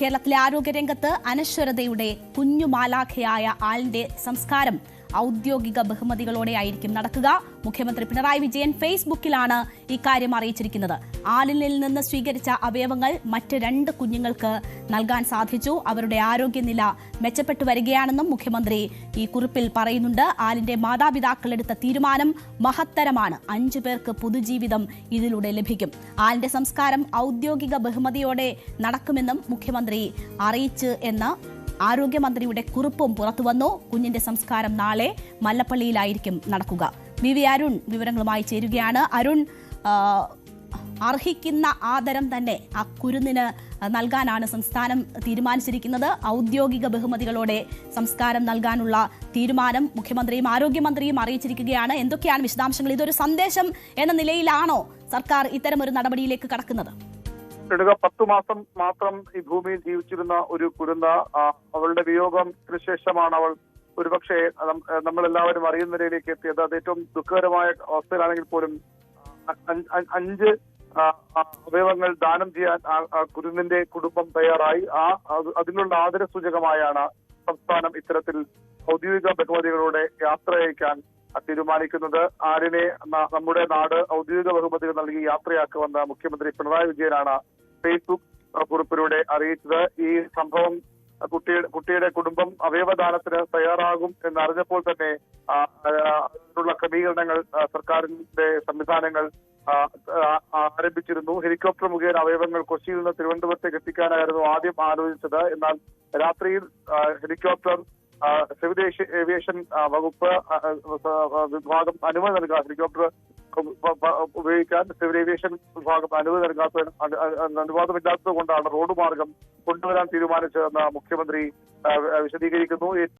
കേരളത്തിലെ ആരോഗ്യരംഗത്ത് അനശ്വരതയുടെ കുഞ്ഞുമാലാഖയായ ആളിന്റെ സംസ്കാരം ഔദ്യോഗിക ബഹുമതികളോടെയായിരിക്കും നടക്കുക. മുഖ്യമന്ത്രി പിണറായി വിജയൻ ഫേസ്ബുക്കിലാണ് ഇക്കാര്യം അറിയിച്ചിരിക്കുന്നത്. ആലിനിൽ നിന്ന് സ്വീകരിച്ച അവയവങ്ങൾ മറ്റ് 2 കുഞ്ഞുങ്ങൾക്ക് നൽകാൻ സാധിച്ചു. അവരുടെ ആരോഗ്യനില മെച്ചപ്പെട്ടു വരികയാണെന്നും മുഖ്യമന്ത്രി ഈ കുറിപ്പിൽ പറയുന്നുണ്ട്. ആലിന്റെ മാതാപിതാക്കൾ എടുത്ത തീരുമാനം മഹത്തരമാണ്. 5 പേർക്ക് പുതുജീവിതം ഇതിലൂടെ ലഭിക്കും. ആലിന്റെ സംസ്കാരം ഔദ്യോഗിക ബഹുമതിയോടെ നടക്കുമെന്നും മുഖ്യമന്ത്രി അറിയിച്ചു എന്ന് ആരോഗ്യമന്ത്രിയുടെ കുറിപ്പും പുറത്തുവന്നു. കുഞ്ഞിന്റെ സംസ്കാരം നാളെ മല്ലപ്പള്ളിയിലായിരിക്കും നടക്കുക. വി അരുൺ വിവരങ്ങളുമായി ചേരുകയാണ്. അരുൺ, അർഹിക്കുന്ന ആദരം തന്നെ ആ കുരുന്നിന് നൽകാനാണ് സംസ്ഥാനം തീരുമാനിച്ചിരിക്കുന്നത്. ഔദ്യോഗിക ബഹുമതികളോടെ സംസ്കാരം നൽകാനുള്ള തീരുമാനം മുഖ്യമന്ത്രിയും ആരോഗ്യമന്ത്രിയും അറിയിച്ചിരിക്കുകയാണ്. എന്തൊക്കെയാണ് വിശദാംശങ്ങൾ? ഇതൊരു സന്ദേശം എന്ന നിലയിലാണോ സർക്കാർ ഇത്തരമൊരു നടപടിയിലേക്ക് കടക്കുന്നത്? 10 മാസം മാത്രം ഈ ഭൂമിയിൽ ജീവിച്ചിരുന്ന ഒരു കുരുന്ന, അവളുടെ വിയോഗത്തിന് ശേഷമാണ് അവൾ ഒരുപക്ഷെ നമ്മളെല്ലാവരും അറിയുന്ന നിലയിലേക്ക് എത്തിയത്. അത് ഏറ്റവും ദുഃഖകരമായ അവസ്ഥയിലാണെങ്കിൽ പോലും 5 അവയവങ്ങൾ ദാനം ചെയ്യാൻ കുരുന്നിന്റെ കുടുംബം തയ്യാറായി. അതിനുള്ള ആദരസൂചകമായാണ് സംസ്ഥാനം ഇത്തരത്തിൽ ഔദ്യോഗിക ബഹുമതികളോടെ യാത്ര അയക്കാൻ തീരുമാനിക്കുന്നത്. ആരിനെ നമ്മുടെ നാട് ഔദ്യോഗിക ബഹുമതികൾ നൽകി യാത്രയാക്കുമെന്ന് മുഖ്യമന്ത്രി പിണറായി വിജയനാണ് ഫേസ്ബുക്ക് കുറിപ്പിലൂടെ അറിയിച്ചത്. ഈ സംഭവം കുട്ടിയുടെ കുടുംബം അവയവദാനത്തിന് തയ്യാറാകും എന്നറിഞ്ഞപ്പോൾ തന്നെ അതിനുള്ള ക്രമീകരണങ്ങൾ സർക്കാരിന്റെ സംവിധാനങ്ങൾ ആരംഭിച്ചിരുന്നു. ഹെലികോപ്റ്റർ മുഖേന അവയവങ്ങൾ കൊച്ചിയിൽ നിന്ന് തിരുവനന്തപുരത്തേക്ക് എത്തിക്കാനായിരുന്നു ആദ്യം ആലോചിച്ചത്. എന്നാൽ രാത്രിയിൽ ഹെലികോപ്റ്റർ സിവിൽ ഏവിയേഷൻ വകുപ്പ് വിഭാഗം അനുമതി നൽകാൻ, ഹെലികോപ്റ്റർ ഉപയോഗിക്കാൻ സിവിൽ ഏവിയേഷൻ വിഭാഗം അനുവാദമില്ലാത്തത് കൊണ്ടാണ് റോഡ് മാർഗം കൊണ്ടുവരാൻ തീരുമാനിച്ചതെന്ന് മുഖ്യമന്ത്രി വിശദീകരിക്കുന്നു.